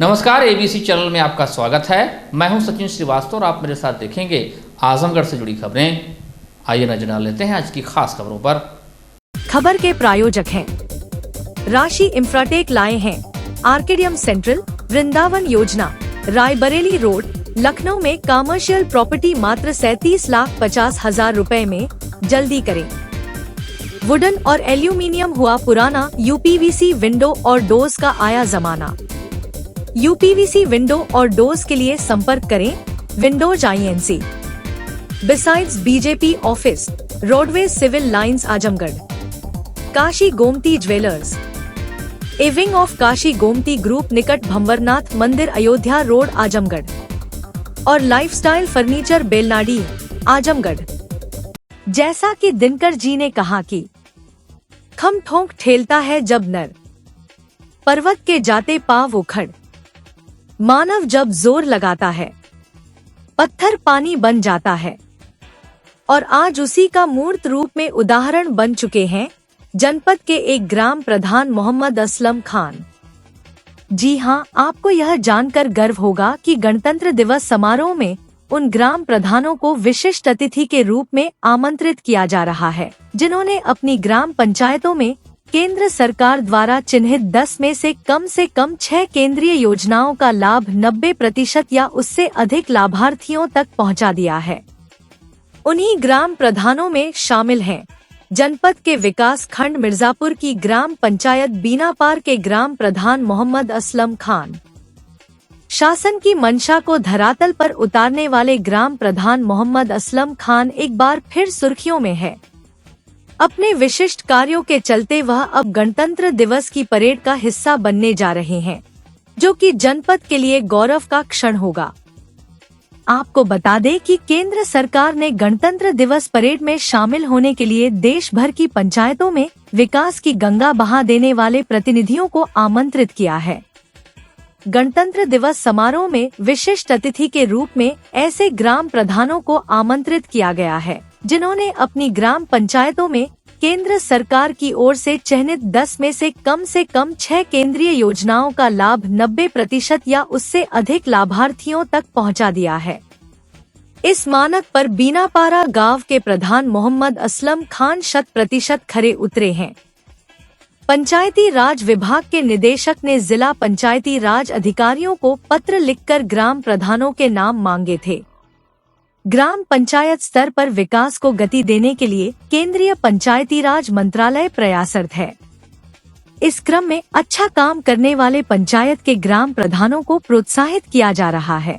नमस्कार, ABC channel में आपका स्वागत है। मैं हूं सचिन श्रीवास्तव और आप मेरे साथ देखेंगे आजमगढ़ से जुड़ी खबरें। आइए नजर डाल लेते हैं आज की खास खबरों पर। खबर के प्रायोजक हैं राशि इंफ्राटेक, लाए हैं आर्केडियम सेंट्रल, वृंदावन योजना, रायबरेली रोड, लखनऊ में कमर्शियल प्रॉपर्टी मात्र 37,50,000 रुपए में, जल्दी करें। वुडन और एल्यूमिनियम हुआ पुराना, यूपीवीसी विंडो और डोर्स का आया जमाना। यूपीवीसी विंडो और डोर्स के लिए संपर्क करें Windows INC। Besides BJP office, roadways civil lines Azamgarh. Kashi Gomti jewellers, a wing of Kashi Gomti group निकट भंवरनाथ मंदिर, अयोध्या रोड, आजमगढ़। और लाइफस्टाइल फर्नीचर, बेलनाडी, आजमगढ़। जैसा कि दिनकर जी ने कहा कि खम ठोंक ठेलता है जब नर, पर्वत के जाते पांव उखड़, मानव जब जोर लगाता है पत्थर पानी बन जाता है। और आज उसी का मूर्त रूप में उदाहरण बन चुके हैं जनपद के एक ग्राम प्रधान मोहम्मद असलम खान। जी हां, आपको यह जानकर गर्व होगा कि गणतंत्र दिवस समारोह में उन ग्राम प्रधानों को विशिष्ट अतिथि के रूप में आमंत्रित किया जा रहा है जिन्होंने अपनी ग्राम पंचायतों में केंद्र सरकार द्वारा चिन्हित 10 में से कम 6 केंद्रीय योजनाओं का लाभ 90% या उससे अधिक लाभार्थियों तक पहुंचा दिया है। उन्हीं ग्राम प्रधानों में शामिल हैं जनपद के विकास खंड मिर्जापुर की ग्राम पंचायत बीनापार के ग्राम प्रधान मोहम्मद असलम खान। शासन की मंशा को धरातल पर उतारने वाले ग्राम प्रधान मोहम्मद असलम खान एक बार फिर सुर्खियों में है। अपने विशिष्ट कार्यों के चलते वह अब गणतंत्र दिवस की परेड का हिस्सा बनने जा रहे हैं, जो कि जनपद के लिए गौरव का क्षण होगा। आपको बता दें कि केंद्र सरकार ने गणतंत्र दिवस परेड में शामिल होने के लिए देश भर की पंचायतों में विकास की गंगा बहा देने वाले प्रतिनिधियों को आमंत्रित किया है। गणतंत्र दिवस समारोह में विशिष्ट अतिथि के रूप में ऐसे ग्राम प्रधानों को आमंत्रित किया गया है जिन्होंने अपनी ग्राम पंचायतों में केंद्र सरकार की ओर से चयनित 10 में से कम 6 केंद्रीय योजनाओं का लाभ 90% या उससे अधिक लाभार्थियों तक पहुंचा दिया है। इस मानक पर बीनापारा गांव के प्रधान मोहम्मद असलम खान 100% खरे उतरे हैं। पंचायती राज विभाग के निदेशक ने जिला पंचायती राज अधिकारियों को पत्र लिखकर ग्राम प्रधानों के नाम मांगे थे। ग्राम पंचायत स्तर पर विकास को गति देने के लिए केंद्रीय पंचायती राज मंत्रालय प्रयासरत है। इस क्रम में अच्छा काम करने वाले पंचायत के ग्राम प्रधानों को प्रोत्साहित किया जा रहा है।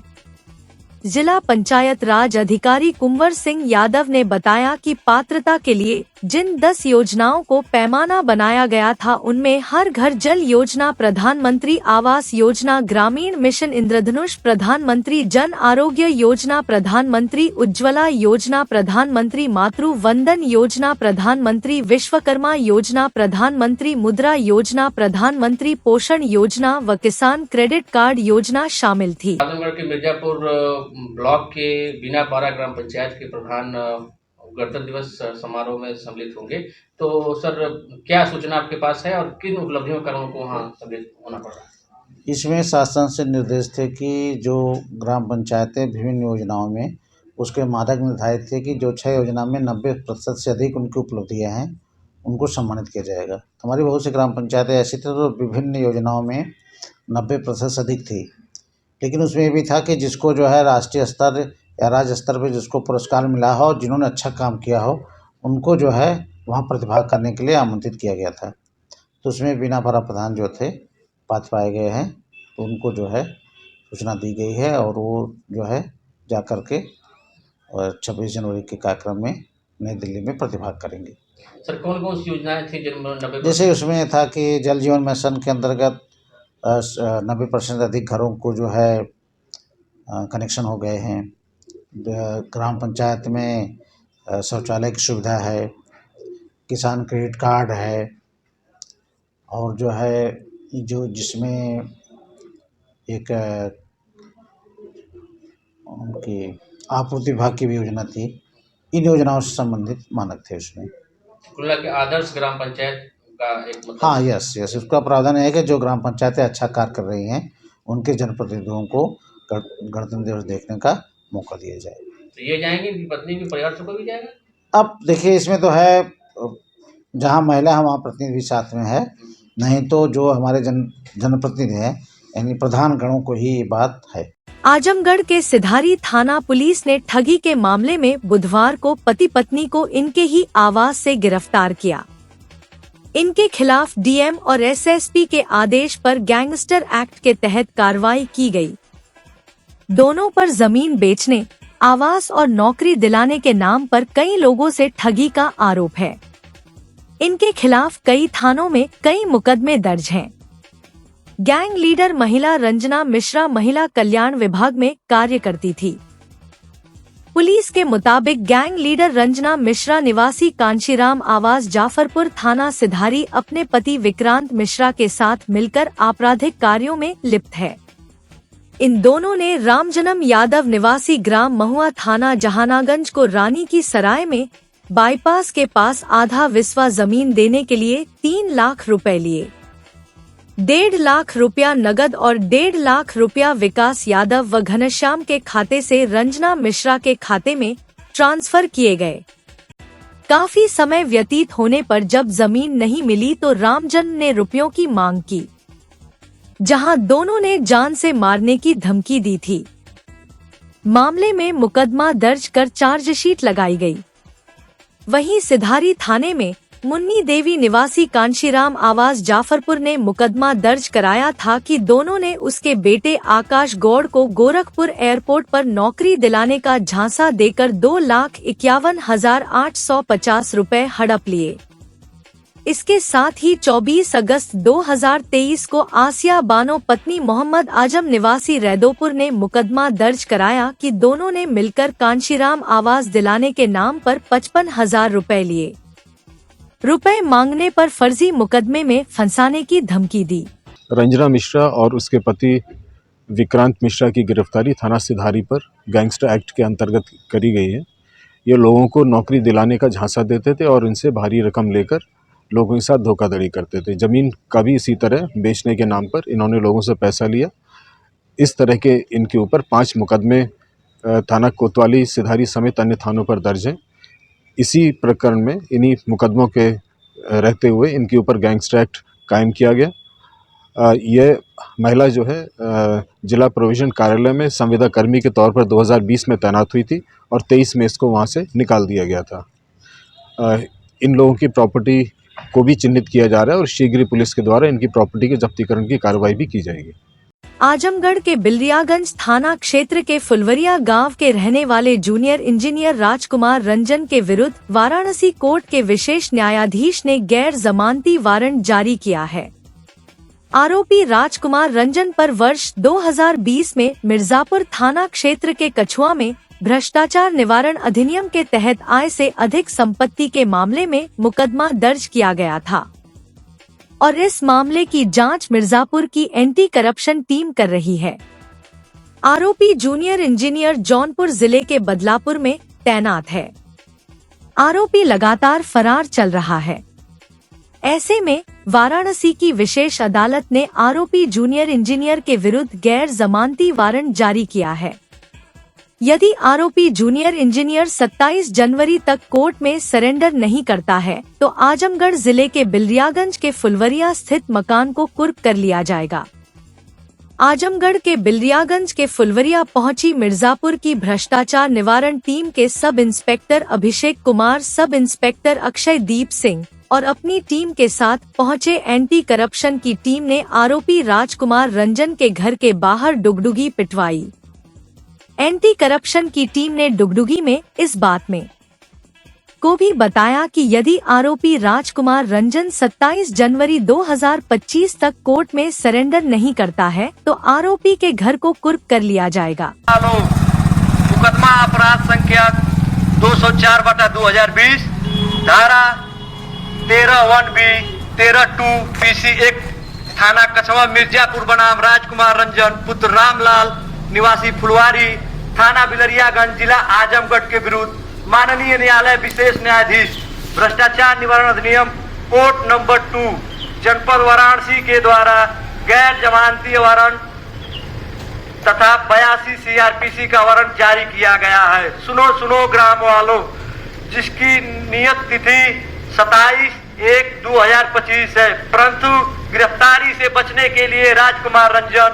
जिला पंचायत राज अधिकारी कुंवर सिंह यादव ने बताया कि पात्रता के लिए जिन 10 योजनाओं को पैमाना बनाया गया था उनमें हर घर जल योजना, प्रधानमंत्री आवास योजना, ग्रामीण मिशन इंद्रधनुष, प्रधानमंत्री जन आरोग्य योजना, प्रधानमंत्री उज्ज्वला योजना, प्रधानमंत्री मातृ वंदन योजना, प्रधानमंत्री विश्वकर्मा योजना, प्रधानमंत्री मुद्रा योजना, प्रधानमंत्री पोषण योजना व किसान क्रेडिट कार्ड योजना शामिल थी। आजमगढ़ के मिर्जापुर ब्लॉक के बीनापारा ग्राम पंचायत के प्रधान गणतंत्र दिवस समारोह में सम्मिलित होंगे। तो सर, क्या सूचना आपके पास है और किन उपलब्धियों के कारण उनको वहाँ सम्मिलित होना पड़ रहा है? इसमें शासन से निर्देश थे कि जो ग्राम पंचायतें विभिन्न योजनाओं में उसके मानक निर्धारित थे कि जो 6 योजना में 90% से अधिक उनकी उपलब्धियाँ हैं उनको सम्मानित किया जाएगा। हमारी बहुत सी ग्राम पंचायतें ऐसी थी तो विभिन्न योजनाओं में 90% से अधिक थी, लेकिन उसमें ये भी था कि जिसको जो है राष्ट्रीय स्तर या राज्य स्तर पे जिसको पुरस्कार मिला हो, जिन्होंने अच्छा काम किया हो, उनको जो है वहाँ प्रतिभाग करने के लिए आमंत्रित किया गया था। तो उसमें बीनापारा प्रधान जो थे पात्र पाए गए हैं, तो उनको जो है सूचना दी गई है और वो जो है जा कर के और 26 जनवरी के कार्यक्रम में नई दिल्ली में प्रतिभाग करेंगे। सर, कौन कौन सी योजनाएं थी जिनमें 90%? जैसे उसमें था कि जल जीवन मिशन के अंतर्गत 90% अधिक घरों को जो है कनेक्शन हो गए हैं। ग्राम पंचायत में शौचालय की सुविधा है, किसान क्रेडिट कार्ड है, और जो है जो जिसमें एक उनकी आपूर्ति विभाग की भी योजना थी। इन योजनाओं से संबंधित मानक थे उसमें। कुल के आदर्श ग्राम पंचायत का एक मतलब। हाँ, यस, उसका प्रावधान है कि जो ग्राम पंचायतें अच्छा कार्य कर रही हैं उनके जनप्रतिनिधियों को गणतंत्र दिवस देखने का मौका दिया जाए। तो ये जाएंगे, इनकी पत्नी भी, परिवार से कोई भी जाएगा? अब देखिए, इसमें तो है जहाँ महिला है वहाँ प्रतिनिधि भी साथ में है, नहीं तो जो हमारे जनप्रतिनिधि हैं यानी प्रधान गणों को ही ये बात है। आजमगढ़ के सिधारी थाना पुलिस ने ठगी के मामले में बुधवार को पति पत्नी को इनके ही आवास से गिरफ्तार किया। इनके खिलाफ डीएम और एसएसपी के आदेश पर गैंगस्टर एक्ट के तहत कार्रवाई की गई। दोनों पर जमीन बेचने, आवास और नौकरी दिलाने के नाम पर कई लोगों से ठगी का आरोप है। इनके खिलाफ कई थानों में कई मुकदमे दर्ज हैं। गैंग लीडर महिला रंजना मिश्रा महिला कल्याण विभाग में कार्य करती थी। पुलिस के मुताबिक गैंग लीडर रंजना मिश्रा निवासी कांशीराम आवास जाफरपुर थाना सिधारी अपने पति विक्रांत मिश्रा के साथ मिलकर आपराधिक कार्यों में लिप्त है। इन दोनों ने रामजन्म यादव निवासी ग्राम महुआ थाना जहानागंज को रानी की सराय में बाईपास के पास आधा विस्वा जमीन देने के लिए 3 लाख रुपए लिए। 1.5 लाख रुपया नगद और 1.5 लाख रुपया विकास यादव व घनश्याम के खाते से रंजना मिश्रा के खाते में ट्रांसफर किए गए। काफी समय व्यतीत होने पर जब जमीन नहीं मिली तो रामजन्म ने रुपयों की मांग की, जहां दोनों ने जान से मारने की धमकी दी थी। मामले में मुकदमा दर्ज कर चार्जशीट लगाई गई। वहीं सिधारी थाने में मुन्नी देवी निवासी कांशीराम आवास जाफरपुर ने मुकदमा दर्ज कराया था कि दोनों ने उसके बेटे आकाश गौड़ को गोरखपुर एयरपोर्ट पर नौकरी दिलाने का झांसा देकर 2,51,850 रुपए हड़प लिए। इसके साथ ही 24 अगस्त 2023 को आसिया बानो पत्नी मोहम्मद आजम निवासी रैदोपुर ने मुकदमा दर्ज कराया कि दोनों ने मिलकर कांशीराम आवास दिलाने के नाम पर 55,000 रुपए लिए। रुपए मांगने पर फर्जी मुकदमे में फंसाने की धमकी दी। रंजना मिश्रा और उसके पति विक्रांत मिश्रा की गिरफ्तारी थाना सिधारी पर गैंगस्टर एक्ट के अंतर्गत करी गई है। ये लोगों को नौकरी दिलाने का झांसा देते थे और इनसे भारी रकम लेकर लोगों के साथ धोखाधड़ी करते थे। जमीन का भी इसी तरह बेचने के नाम पर इन्होंने लोगों से पैसा लिया। इस तरह के इनके ऊपर 5 मुकदमे थाना कोतवाली सिधारी समेत अन्य थानों पर दर्ज हैं। इसी प्रकरण में इन्हीं मुकदमों के रहते हुए इनके ऊपर गैंगस्टर एक्ट कायम किया गया। ये महिला जो है जिला प्रोविजन कार्यालय में संविदा कर्मी के तौर पर 2020 में तैनात हुई थी और 23 में इसको वहाँ से निकाल दिया गया था। इन लोगों की प्रॉपर्टी को भी चिन्हित किया जा रहा है और शीघ्र ही पुलिस के द्वारा इनकी प्रॉपर्टी के जब्तीकरण की कार्रवाई भी की जाएगी। आजमगढ़ के बिलरियागंज थाना क्षेत्र के फुलवरिया गांव के रहने वाले जूनियर इंजीनियर राजकुमार रंजन के विरुद्ध वाराणसी कोर्ट के विशेष न्यायाधीश ने गैर जमानती वारंट जारी किया है। आरोपी राजकुमार रंजन पर वर्ष 2020 में मिर्जापुर थाना क्षेत्र के कछुआ में भ्रष्टाचार निवारण अधिनियम के तहत आय से अधिक संपत्ति के मामले में मुकदमा दर्ज किया गया था और इस मामले की जांच मिर्जापुर की एंटी करप्शन टीम कर रही है। आरोपी जूनियर इंजीनियर जौनपुर जिले के बदलापुर में तैनात है। आरोपी लगातार फरार चल रहा है। ऐसे में वाराणसी की विशेष अदालत ने आरोपी जूनियर इंजीनियर के विरुद्ध गैर जमानती वारंट जारी किया है। यदि आरोपी जूनियर इंजीनियर 27 जनवरी तक कोर्ट में सरेंडर नहीं करता है तो आजमगढ़ जिले के बिलरियागंज के फुलवरिया स्थित मकान को कुर्क कर लिया जाएगा। आजमगढ़ के बिलरियागंज के फुलवरिया पहुंची मिर्जापुर की भ्रष्टाचार निवारण टीम के sub inspector Abhishek Kumar, sub inspector Akshay Deep Singh और अपनी टीम के साथ पहुंचे एंटी करप्शन की टीम ने आरोपी राजकुमार रंजन के घर के बाहर डुगडुगी पिटवाई। एंटी करप्शन की टीम ने डुगडुगी में इस बात में को भी बताया कि यदि आरोपी राजकुमार रंजन 27 जनवरी 2025 तक कोर्ट में सरेंडर नहीं करता है तो आरोपी के घर को कुर्क कर लिया जाएगा। मुकदमा अपराध संख्या 204/2020 धारा 13(1)B 13(2) PC एक्ट थाना कछवा मिर्जापुर बनाम राजकुमार रंजन पुत्र रामलाल निवासी फुलवारी थाना बिलरियागंज जिला आजमगढ़ के विरुद्ध माननीय न्यायालय विशेष न्यायाधीश भ्रष्टाचार निवारण अधिनियम कोर्ट नंबर 2 जनपद वाराणसी के द्वारा गैर जमानती वारंट तथा 82 CRPC का वारंट जारी किया गया है। सुनो सुनो ग्राम वालों, जिसकी नियत तिथि 27/1/2025 है, परंतु गिरफ्तारी से बचने के लिए राजकुमार रंजन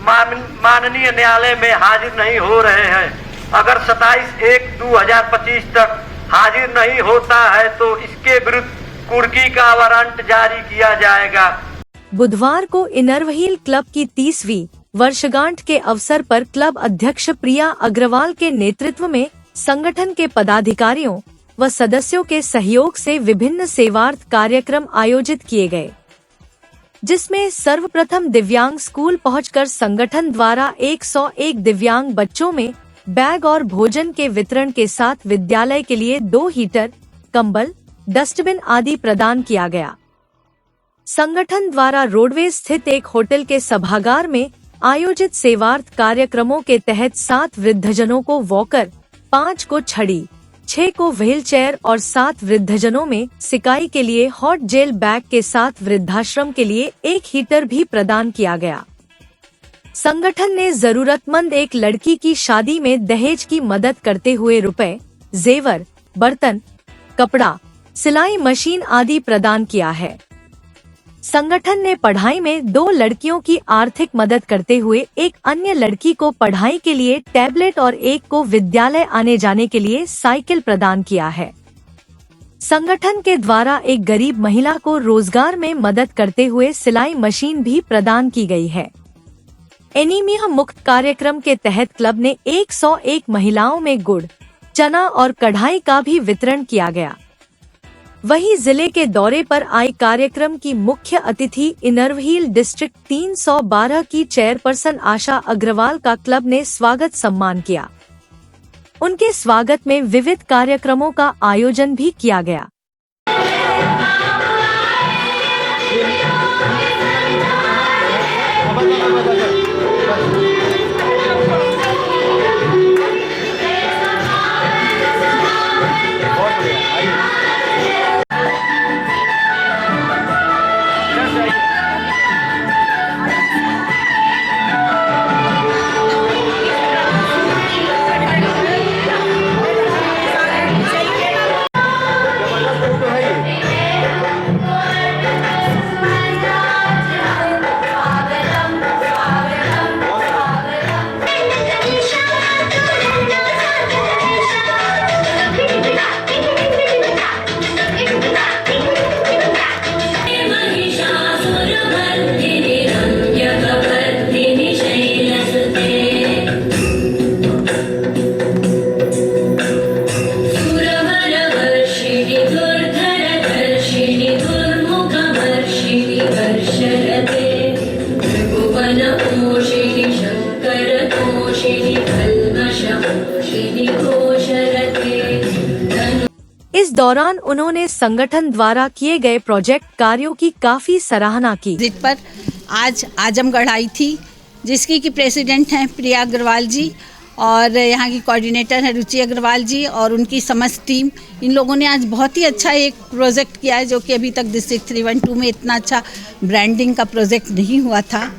माननीय न्यायालय में हाजिर नहीं हो रहे हैं। अगर 27/1/2025 तक हाजिर नहीं होता है तो इसके विरुद्ध कुर्की का वारंट जारी किया जाएगा। बुधवार को इनरव्हील क्लब की 30वीं वर्षगांठ के अवसर पर क्लब अध्यक्ष प्रिया अग्रवाल के नेतृत्व में संगठन के पदाधिकारियों व सदस्यों के सहयोग से विभिन्न सेवार्थ कार्यक्रम आयोजित किए गए, जिसमें सर्वप्रथम दिव्यांग स्कूल पहुंचकर संगठन द्वारा 101 दिव्यांग बच्चों में बैग और भोजन के वितरण के साथ विद्यालय के लिए 2 हीटर, कंबल, डस्टबिन आदि प्रदान किया गया। संगठन द्वारा रोडवेज स्थित एक होटल के सभागार में आयोजित सेवार्थ कार्यक्रमों के तहत 7 वृद्धजनों को वॉकर, 5 को छड़ी, 6 को व्हीलचेयर और 7 वृद्धजनों में सिकाई के लिए हॉट जेल बैग के साथ वृद्धाश्रम के लिए 1 हीटर भी प्रदान किया गया। संगठन ने जरूरतमंद एक लड़की की शादी में दहेज की मदद करते हुए रुपए, जेवर, बर्तन, कपड़ा, सिलाई मशीन आदि प्रदान किया है। संगठन ने पढ़ाई में 2 लड़कियों की आर्थिक मदद करते हुए एक अन्य लड़की को पढ़ाई के लिए टैबलेट और एक को विद्यालय आने जाने के लिए साइकिल प्रदान किया है। संगठन के द्वारा एक गरीब महिला को रोजगार में मदद करते हुए सिलाई मशीन भी प्रदान की गई है। एनीमिया मुक्त कार्यक्रम के तहत क्लब ने 101 महिलाओं में गुड़, चना और कढ़ाई का भी वितरण किया गया। वहीं जिले के दौरे पर आए कार्यक्रम की मुख्य अतिथि इनरव्हील डिस्ट्रिक्ट 312 की चेयरपर्सन आशा अग्रवाल का क्लब ने स्वागत सम्मान किया। उनके स्वागत में विविध कार्यक्रमों का आयोजन भी किया गया। इस दौरान उन्होंने संगठन द्वारा किए गए प्रोजेक्ट कार्यों की काफी सराहना की। जिस पर आज आजमगढ़ आई थी, जिसकी की प्रेसिडेंट हैं प्रिया अग्रवाल जी और यहाँ की कोऑर्डिनेटर है रुचि अग्रवाल जी और उनकी समस्त टीम। इन लोगों ने आज बहुत ही अच्छा एक प्रोजेक्ट किया है, जो कि अभी तक डिस्ट्रिक्ट 312 में इतना अच्छा ब्रांडिंग का प्रोजेक्ट नहीं हुआ था।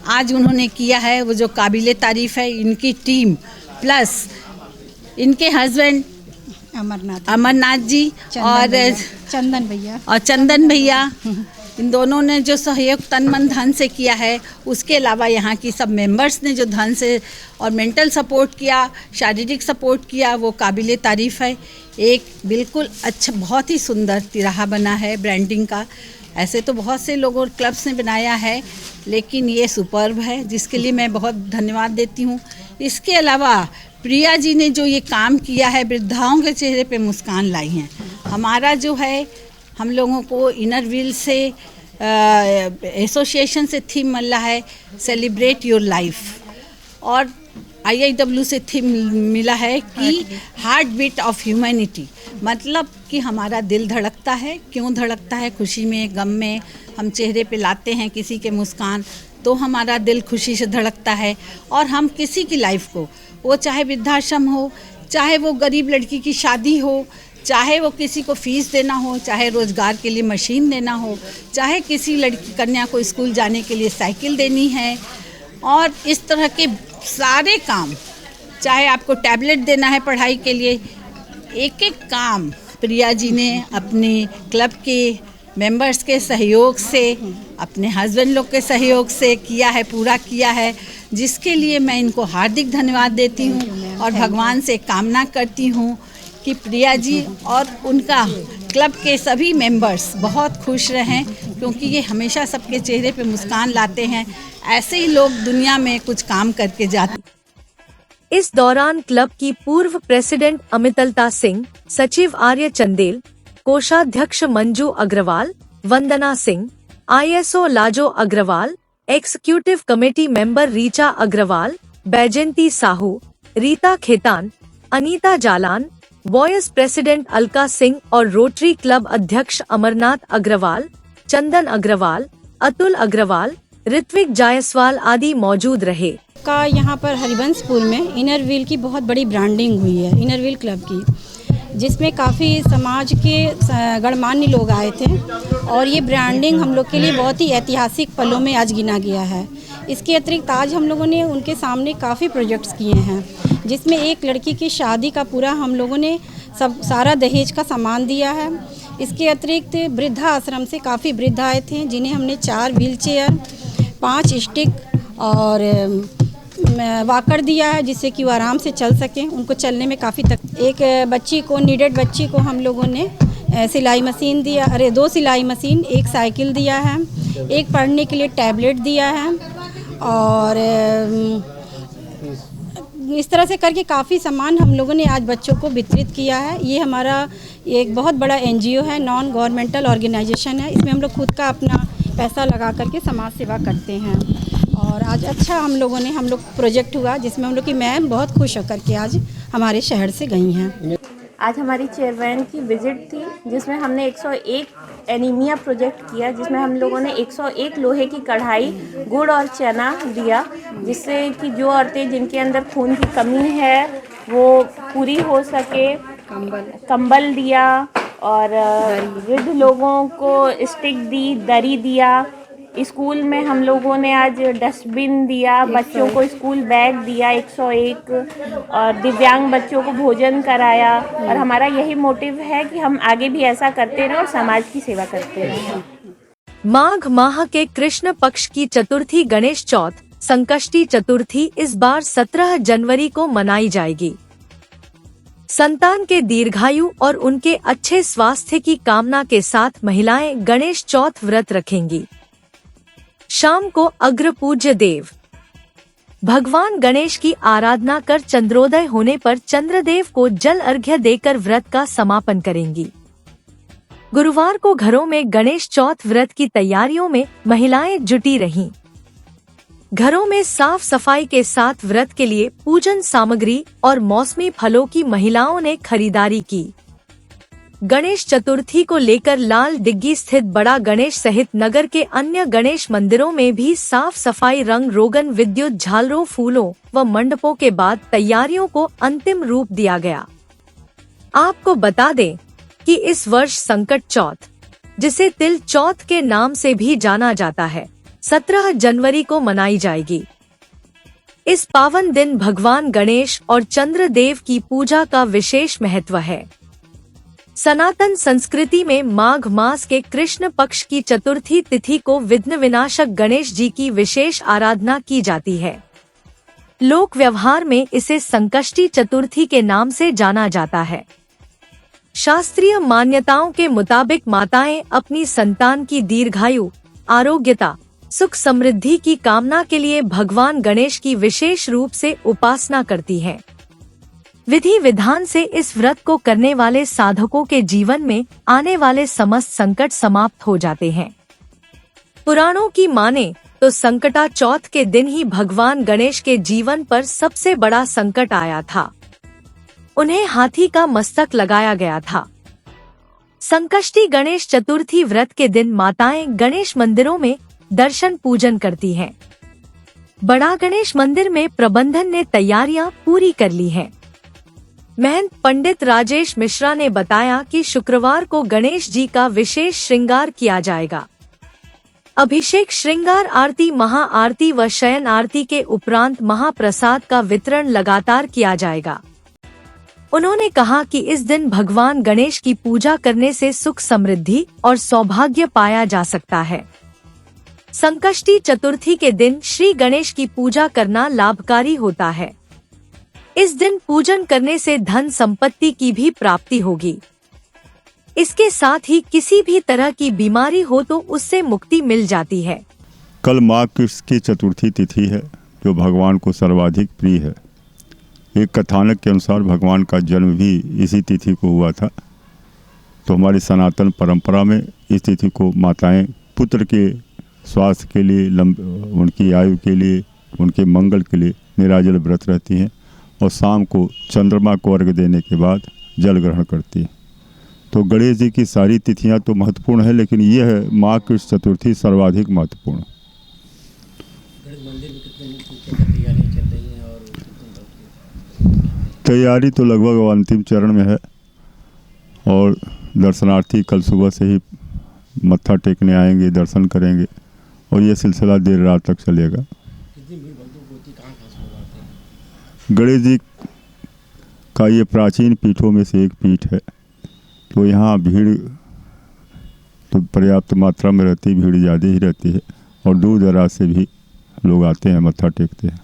आज उन्होंने किया है, वो जो काबिले तारीफ़ है। इनकी टीम प्लस इनके हस्बैंड अमरनाथ जी और चंदन भैया इन दोनों ने जो सहयोग तन मन धन से किया है, उसके अलावा यहाँ की सब मेंबर्स ने जो धन से और मेंटल सपोर्ट किया, शारीरिक सपोर्ट किया, वो काबिले तारीफ़ है। एक बिल्कुल अच्छा बहुत ही सुंदर तिराहा बना है ब्रांडिंग का। ऐसे तो बहुत से लोगों क्लब्स ने बनाया है, लेकिन ये सुपर्ब है, जिसके लिए मैं बहुत धन्यवाद देती हूँ। इसके अलावा प्रिया जी ने जो ये काम किया है, वृद्धाओं के चेहरे पे मुस्कान लाई हैं। हमारा जो है, हम लोगों को इनरव्हील से एसोसिएशन से थीम मिला है सेलिब्रेट योर लाइफ, और IIW से थीम मिला है कि हार्ट बीट ऑफ ह्यूमैनिटी, मतलब कि हमारा दिल धड़कता है। क्यों धड़कता है? खुशी में, गम में हम चेहरे पे लाते हैं किसी के मुस्कान, तो हमारा दिल खुशी से धड़कता है। और हम किसी की लाइफ को, वो चाहे वृद्धाश्रम हो, चाहे वो गरीब लड़की की शादी हो, चाहे वो किसी को फीस देना हो, चाहे रोज़गार के लिए मशीन देना हो, चाहे किसी लड़की कन्या को स्कूल जाने के लिए साइकिल देनी है, और इस तरह के सारे काम, चाहे आपको टैबलेट देना है पढ़ाई के लिए, एक एक काम प्रिया जी ने अपने क्लब के मेंबर्स के सहयोग से, अपने हस्बैंड लोग के सहयोग से किया है, पूरा किया है, जिसके लिए मैं इनको हार्दिक धन्यवाद देती हूँ और भगवान से कामना करती हूँ कि प्रिया जी और उनका क्लब के सभी मेंबर्स बहुत खुश रहें, क्योंकि ये हमेशा सबके चेहरे पे मुस्कान लाते हैं। ऐसे ही लोग दुनिया में कुछ काम करके जाते। इस दौरान क्लब की पूर्व प्रेसिडेंट अमितलता सिंह, सचिव आर्य चंदेल, कोषाध्यक्ष Manju Agarwal, Vandana Singh, ISO Lajo Agarwal, executive committee member Richa Agarwal, Baijanti Sahu, Rita Khetan, Anita Jalan, vice president Alka Singh और रोटरी क्लब अध्यक्ष अमरनाथ अग्रवाल, चंदन अग्रवाल, अतुल अग्रवाल, ऋत्विक जायसवाल आदि मौजूद रहे। का यहाँ पर हरिवंशपुर में इनर व्हील की बहुत बड़ी ब्रांडिंग हुई है, इनर व्हील क्लब की, जिसमें काफ़ी समाज के गणमान्य लोग आए थे और ये ब्रांडिंग हम लोग के लिए बहुत ही ऐतिहासिक पलों में आज गिना गया है। इसके अतिरिक्त आज हम लोगों ने उनके सामने काफ़ी प्रोजेक्ट्स किए हैं, जिसमें एक लड़की की शादी का पूरा हम लोगों ने सारा दहेज का सामान दिया है। इसके अतिरिक्त वृद्धा आश्रम से काफ़ी वृद्ध आए थे, जिन्हें हमने 4 व्हील चेयर, 5 स्टिक और वाकर दिया है, जिससे कि वो आराम से चल सकें। उनको चलने में काफ़ी एक बच्ची को, नीडेड बच्ची को हम लोगों ने सिलाई मशीन दिया, 2 सिलाई मशीन, 1 साइकिल दिया है, एक पढ़ने के लिए टैबलेट दिया है और इस तरह से करके काफ़ी सामान हम लोगों ने आज बच्चों को वितरित किया है। ये हमारा एक बहुत बड़ा NGO है, नॉन गवर्नमेंटल ऑर्गेनाइजेशन है। इसमें हम लोग खुद का अपना पैसा लगा करके समाज सेवा करते हैं और आज अच्छा हम लोग प्रोजेक्ट हुआ, जिसमें हम लोग की मैम बहुत खुश होकर के आज हमारे शहर से गई हैं। आज हमारी चेयरमैन की विजिट थी, जिसमें हमने 101 एनीमिया प्रोजेक्ट किया, जिसमें हम लोगों ने 101 लोहे की कढ़ाई, गुड़ और चना दिया, जिससे कि जो औरतें जिनके अंदर खून की कमी है वो पूरी हो सके। कंबल दिया और वृद्ध लोगों को स्टिक दी, दरी दिया। स्कूल में हम लोगों ने आज डस्टबिन दिया, बच्चों को स्कूल बैग दिया 101 और दिव्यांग बच्चों को भोजन कराया। और हमारा यही मोटिव है कि हम आगे भी ऐसा करते रहें और समाज की सेवा करते रहें। माघ माह के कृष्ण पक्ष की चतुर्थी गणेश चौथ, संकष्टी चतुर्थी इस बार 17 जनवरी को मनाई जाएगी। संतान के दीर्घायु और उनके अच्छे स्वास्थ्य की कामना के साथ महिलाएं गणेश चौथ व्रत रखेंगी। शाम को अग्र पूज्य देव भगवान गणेश की आराधना कर चंद्रोदय होने पर चंद्रदेव को जल अर्घ्य देकर व्रत का समापन करेंगी। गुरुवार को घरों में गणेश चौथ व्रत की तैयारियों में महिलाएं जुटी रहीं। घरों में साफ सफाई के साथ व्रत के लिए पूजन सामग्री और मौसमी फलों की महिलाओं ने खरीदारी की। गणेश चतुर्थी को लेकर लाल डिग्गी स्थित बड़ा गणेश सहित नगर के अन्य गणेश मंदिरों में भी साफ सफाई, रंग रोगन, विद्युत झालरों, फूलों व मंडपों के बाद तैयारियों को अंतिम रूप दिया गया। आपको बता दें कि इस वर्ष संकट चौथ, जिसे तिल चौथ के नाम से भी जाना जाता है, 17 जनवरी को मनाई जाएगी। इस पावन दिन भगवान गणेश और चंद्रदेव की पूजा का विशेष महत्व है। सनातन संस्कृति में माघ मास के कृष्ण पक्ष की चतुर्थी तिथि को विघ्न विनाशक गणेश जी की विशेष आराधना की जाती है। लोक व्यवहार में इसे संकष्टी चतुर्थी के नाम से जाना जाता है। शास्त्रीय मान्यताओं के मुताबिक माताएं अपनी संतान की दीर्घायु, आरोग्यता, सुख समृद्धि की कामना के लिए भगवान गणेश की विशेष रूप से उपासना करती हैं। विधि विधान से इस व्रत को करने वाले साधकों के जीवन में आने वाले समस्त संकट समाप्त हो जाते हैं। पुराणों की माने तो संकटा चौथ के दिन ही भगवान गणेश के जीवन पर सबसे बड़ा संकट आया था। उन्हें हाथी का मस्तक लगाया गया था। संकष्टी गणेश चतुर्थी व्रत के दिन माताएं गणेश मंदिरों में दर्शन पूजन करती हैं। बड़ा गणेश मंदिर में प्रबंधन ने तैयारियां पूरी कर ली हैं। महंत पंडित राजेश मिश्रा ने बताया कि शुक्रवार को गणेश जी का विशेष श्रृंगार किया जाएगा। अभिषेक, श्रृंगार आरती, महा आरती व शयन आरती के उपरांत महाप्रसाद का वितरण लगातार किया जाएगा। उन्होंने कहा कि इस दिन भगवान गणेश की पूजा करने से सुख, समृद्धि और सौभाग्य पाया जा सकता है। संकष्टी चतुर्थी के दिन श्री गणेश की पूजा करना लाभकारी होता है। इस दिन पूजन करने से धन संपत्ति की भी प्राप्ति होगी। इसके साथ ही किसी भी तरह की बीमारी हो तो उससे मुक्ति मिल जाती है। कल माघ कृष्ण की चतुर्थी तिथि है, जो भगवान को सर्वाधिक प्रिय है। एक कथानक के अनुसार भगवान का जन्म भी इसी तिथि को हुआ था। तो हमारी सनातन परंपरा में इस तिथि को माताएं पुत्र के स्वास्थ्य के लिए, उनकी आयु के लिए, उनके मंगल के लिए निराजल व्रत रहती हैं और शाम को चंद्रमा को अर्घ्य देने के बाद जल ग्रहण करती हैं। तो गणेश जी की सारी तिथियां तो महत्वपूर्ण है, लेकिन यह है माघ कृष्ण चतुर्थी सर्वाधिक महत्वपूर्ण। तैयारी तो लगभग अंतिम चरण में है और दर्शनार्थी कल सुबह से ही मत्था टेकने आएंगे, दर्शन करेंगे और ये सिलसिला देर रात तक चलेगा। गणेश जी का ये प्राचीन पीठों में से एक पीठ है, तो यहाँ भीड़ तो पर्याप्त मात्रा में रहती, भीड़ ज़्यादा ही रहती है और दूर दराज से भी लोग आते हैं, मत्था टेकते हैं।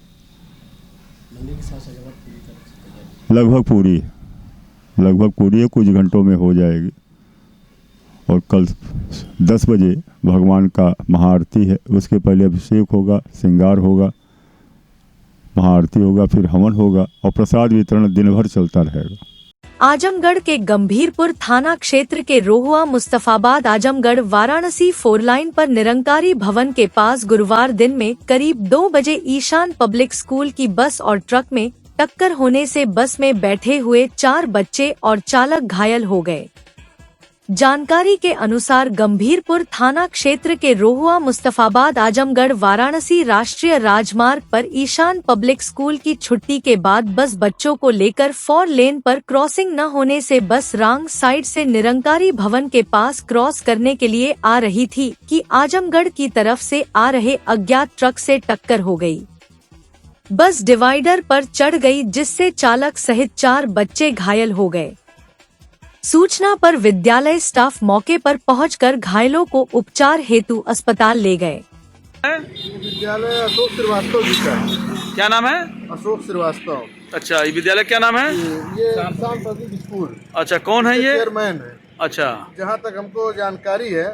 लगभग पूरी है, कुछ घंटों में हो जाएगी। और कल 10 बजे भगवान का महाआरती है, उसके पहले अभिषेक होगा, श्रृंगार होगा, महाआरती होगा, फिर हवन होगा और प्रसाद वितरण दिन भर चलता रहेगा। आजमगढ़ के गंभीरपुर थाना क्षेत्र के रोहुआ मुस्तफाबाद आजमगढ़ वाराणसी 4 लाइन पर निरंकारी भवन के पास गुरुवार दिन में करीब 2 बजे ईशान पब्लिक स्कूल की बस और ट्रक में टक्कर होने से बस में बैठे हुए 4 बच्चे और चालक घायल हो गए। जानकारी के अनुसार गंभीरपुर थाना क्षेत्र के रोहुआ मुस्तफाबाद आजमगढ़ वाराणसी राष्ट्रीय राजमार्ग पर ईशान पब्लिक स्कूल की छुट्टी के बाद बस बच्चों को लेकर 4 लेन पर क्रॉसिंग न होने से बस रॉन्ग साइड से निरंकारी भवन के पास क्रॉस करने के लिए आ रही थी कि आजमगढ़ की तरफ से आ रहे अज्ञात ट्रक से टक्कर हो गई। बस डिवाइडर पर चढ़ गई, जिससे चालक सहित 4 बच्चे घायल हो गए। सूचना पर विद्यालय स्टाफ मौके पर पहुंचकर घायलों को उपचार हेतु अस्पताल ले गए। विद्यालय अशोक श्रीवास्तव जी का। क्या नाम है? अशोक श्रीवास्तव। अच्छा, ये विद्यालय क्या नाम है? ये ईशान पब्लिक स्कूल। अच्छा, कौन है ये? चेयरमैन है। अच्छा, जहाँ तक हमको जानकारी है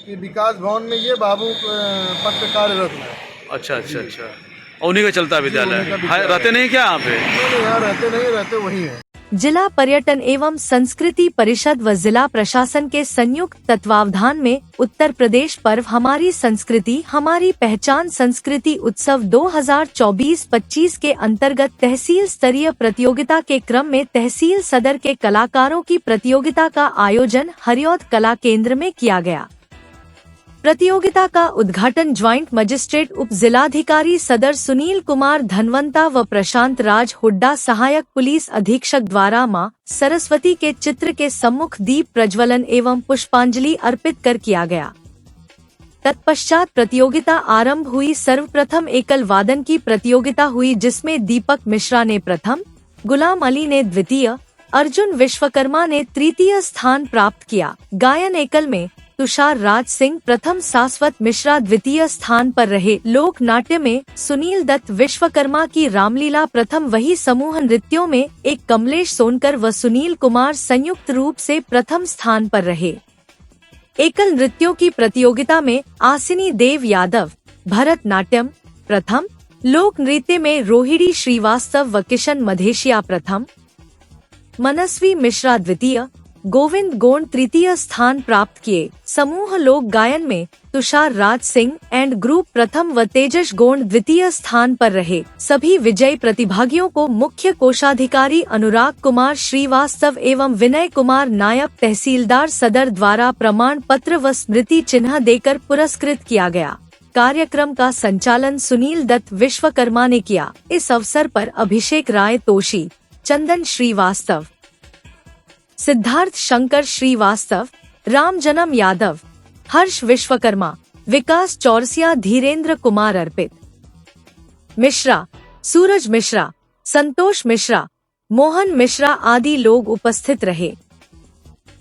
कि विकास भवन में ये बाबू पद पे कार्यरत है। अच्छा अच्छा अच्छा, उन्हीं का चलता विद्यालय। रहते नहीं क्या यहाँ पे? यहाँ रहते नहीं, रहते वही है। जिला पर्यटन एवं संस्कृति परिषद व जिला प्रशासन के संयुक्त तत्वावधान में उत्तर प्रदेश पर्व हमारी संस्कृति हमारी पहचान संस्कृति उत्सव 2024-25 के अंतर्गत तहसील स्तरीय प्रतियोगिता के क्रम में तहसील सदर के कलाकारों की प्रतियोगिता का आयोजन हरिऔध कला केंद्र में किया गया। प्रतियोगिता का उद्घाटन ज्वाइंट मजिस्ट्रेट उप जिलाधिकारी सदर सुनील कुमार धनवंता व प्रशांत राज हुड्डा सहायक पुलिस अधीक्षक द्वारा मां सरस्वती के चित्र के सम्मुख दीप प्रज्वलन एवं पुष्पांजलि अर्पित कर किया गया। तत्पश्चात प्रतियोगिता आरंभ हुई। सर्वप्रथम एकल वादन की प्रतियोगिता हुई, जिसमें दीपक मिश्रा ने प्रथम, गुलाम अली ने द्वितीय, अर्जुन विश्वकर्मा ने तृतीय स्थान प्राप्त किया। गायन एकल में तुषार राज सिंह प्रथम, शाश्वत मिश्रा द्वितीय स्थान पर रहे। लोक नाट्य में सुनील दत्त विश्वकर्मा की रामलीला प्रथम, वही समूह नृत्यों में एक कमलेश सोनकर व सुनील कुमार संयुक्त रूप से प्रथम स्थान पर रहे। एकल नृत्यों की प्रतियोगिता में आसिनी देव यादव भरतनाट्यम प्रथम, लोक नृत्य में रोहिणी श्रीवास्तव व किशन मधेशिया प्रथम, मनस्वी मिश्रा द्वितीय, गोविंद गोंड तृतीय स्थान प्राप्त किए। समूह लोक गायन में तुषार राज सिंह एंड ग्रुप प्रथम व तेजस गोंड द्वितीय स्थान पर रहे। सभी विजयी प्रतिभागियों को मुख्य कोषाधिकारी अनुराग कुमार श्रीवास्तव एवं विनय कुमार नायक तहसीलदार सदर द्वारा प्रमाण पत्र व स्मृति चिन्ह देकर पुरस्कृत किया गया। कार्यक्रम का संचालन सुनील दत्त विश्वकर्मा ने किया। इस अवसर पर अभिषेक राय तोशी, चंदन श्रीवास्तव, सिद्धार्थ शंकर श्रीवास्तव, राम जन्म यादव, हर्ष विश्वकर्मा, विकास चौरसिया, धीरेन्द्र कुमार, अर्पित मिश्रा, सूरज मिश्रा, संतोष मिश्रा, मोहन मिश्रा आदि लोग उपस्थित रहे।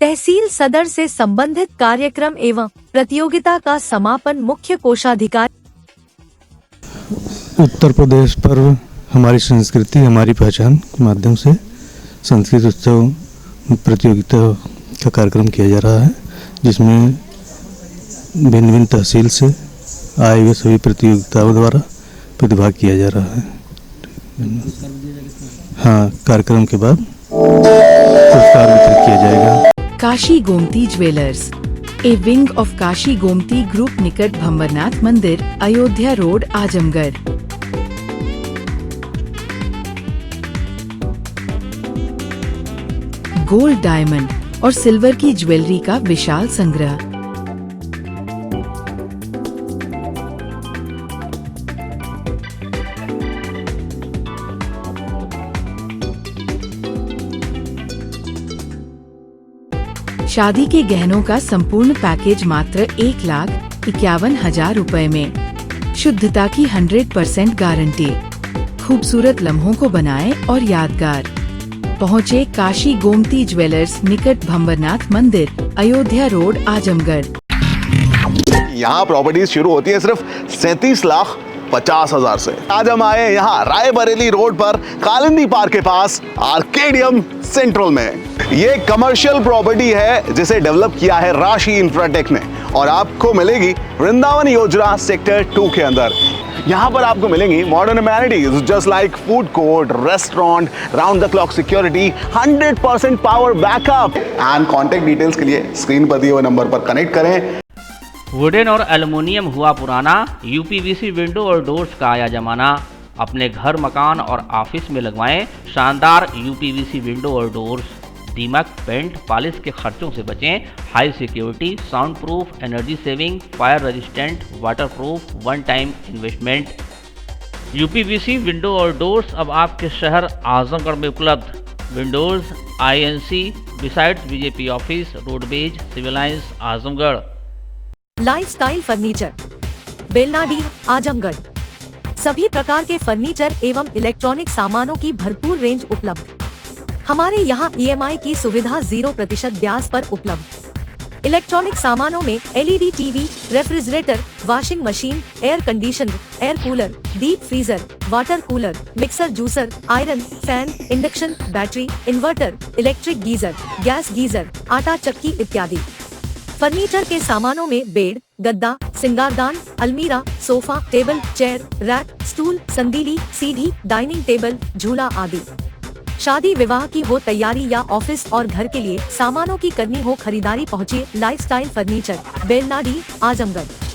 तहसील सदर से संबंधित कार्यक्रम एवं प्रतियोगिता का समापन मुख्य कोषाधिकारी। उत्तर प्रदेश पर्व हमारी संस्कृति, हमारी पहचान के माध्यम से संस्कृत उत्सव प्रतियोगिता का कार्यक्रम किया जा रहा है, जिसमें भिन्न भिन्न तहसील से आए हुए सभी प्रतियोगिताओं द्वारा प्रतिभाग किया जा रहा है। हाँ, कार्यक्रम के बाद पुरस्कार वितरित किया जाएगा। Kashi Gomti jewellers, a wing of Kashi Gomti group, निकट भंवरनाथ मंदिर, Ayodhya road, Azamgarh. Gold, diamond और सिल्वर की ज्वेलरी का विशाल संग्रह। शादी के गहनों का संपूर्ण पैकेज मात्र 1,51,000 रुपए में। शुद्धता की 100% गारंटी। खूबसूरत लम्हों को बनाएं और यादगार। पहुँचे काशी गोमती ज्वेलर्स, निकट भंवरनाथ मंदिर, अयोध्या रोड, आजमगढ़। यहाँ प्रॉपर्टीज शुरू होती है सिर्फ 37,50,000 से। आज हम आए यहाँ रायबरेली रोड पर कालिंदी पार्क के पास आर्केडियम सेंट्रल में। ये कमर्शियल प्रॉपर्टी है जिसे डेवलप किया है राशि इंफ्राटेक ने और आपको मिलेगी वृंदावन योजना सेक्टर 2 के अंदर। यहाँ पर आपको मिलेंगी modern amenities just like food court, restaurant, round the clock security, 100% power backup. And contact details के लिए स्क्रीन पर दिए हुए नंबर पर कनेक्ट करें। वुडन और एल्युमिनियम हुआ पुराना, यूपीवीसी विंडो और डोर्स का आया जमाना। अपने घर, मकान और ऑफिस में लगवाएं शानदार यूपीवीसी विंडो और डोर्स। दीमक, पेंट, पॉलिश के खर्चों से बचें। High security, sound proof, energy saving, fire resistant, water proof, one time investment. UPVC window और डोर्स अब आपके शहर आजमगढ़ में उपलब्ध। Windows INC besides BJP office, roadways, civil lines, Azamgarh. Lifestyle furniture, Belnadi, Azamgarh. सभी प्रकार के फर्नीचर एवं इलेक्ट्रॉनिक सामानों की भरपूर रेंज उपलब्ध। हमारे यहाँ EMI की सुविधा 0% ब्याज पर उपलब्ध। इलेक्ट्रॉनिक सामानों में LED TV, refrigerator, washing machine, air conditioner, air cooler, deep freezer, water cooler, mixer, juicer, iron, fan, induction, battery, inverter, electric geyser, gas geyser, आटा चक्की इत्यादि। फर्नीचर के सामानों में बेड, गद्दा, सिंगारदान, अलमीरा, sofa, table, chair, rack, stool, संदीली, सीढ़ी, डाइनिंग टेबल, झूला आदि। शादी विवाह की हो तैयारी या ऑफिस और घर के लिए सामानों की करनी हो खरीदारी, पहुँचिए लाइफस्टाइल फर्नीचर, बेलनाडी, आजमगढ़।